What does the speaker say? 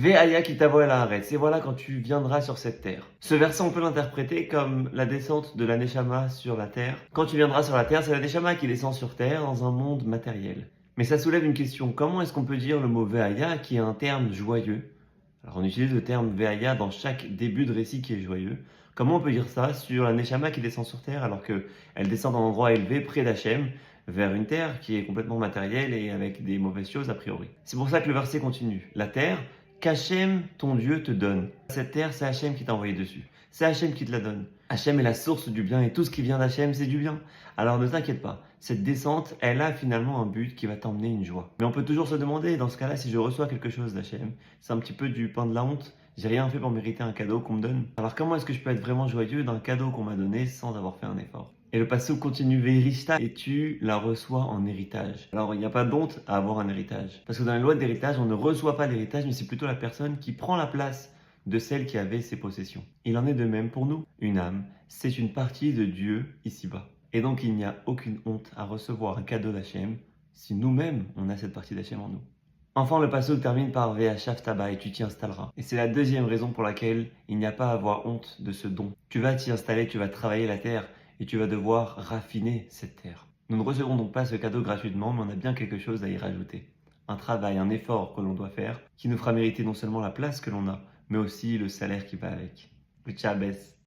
Ve'aya ki tavo el haaretz, et voilà quand tu viendras sur cette terre. Ce verset, on peut l'interpréter comme la descente de la Neshama sur la terre. Quand tu viendras sur la terre, c'est la Neshama qui descend sur terre dans un monde matériel. Mais ça soulève une question, comment est-ce qu'on peut dire le mot Ve'aya qui est un terme joyeux? Alors on utilise le terme Ve'aya dans chaque début de récit qui est joyeux. Comment on peut dire ça sur la Neshama qui descend sur terre alors qu'elle descend d'un endroit élevé près d'Hachem vers une terre qui est complètement matérielle et avec des mauvaises choses a priori? C'est pour ça que le verset continue. La terre qu'Hachem, ton Dieu, te donne. Cette terre, c'est Hachem qui t'a envoyé dessus. C'est Hachem qui te la donne. Hachem est la source du bien et tout ce qui vient d'Hachem, c'est du bien. Alors ne t'inquiète pas, cette descente, elle a finalement un but qui va t'emmener une joie. Mais on peut toujours se demander, dans ce cas-là, si je reçois quelque chose d'Hachem, c'est un petit peu du pain de la honte. J'ai rien fait pour mériter un cadeau qu'on me donne. Alors comment est-ce que je peux être vraiment joyeux d'un cadeau qu'on m'a donné sans avoir fait un effort? Et le passage continue, Veirishta, et tu la reçois en héritage. Alors il n'y a pas d'honte à avoir un héritage. Parce que dans les lois d'héritage, on ne reçoit pas l'héritage, mais c'est plutôt la personne qui prend la place de celle qui avait ses possessions. Il en est de même pour nous. Une âme, c'est une partie de Dieu ici-bas. Et donc il n'y a aucune honte à recevoir un cadeau d'Hachem si nous-mêmes on a cette partie d'Hachem en nous. Enfin, le passage termine par Ve'ashav taba, et tu t'y installeras. Et c'est la deuxième raison pour laquelle il n'y a pas à avoir honte de ce don. Tu vas t'y installer, tu vas travailler la terre et tu vas devoir raffiner cette terre. Nous ne recevrons donc pas ce cadeau gratuitement, mais on a bien quelque chose à y rajouter. Un travail, un effort que l'on doit faire qui nous fera mériter non seulement la place que l'on a, mais aussi le salaire qui va avec. Le tchabès.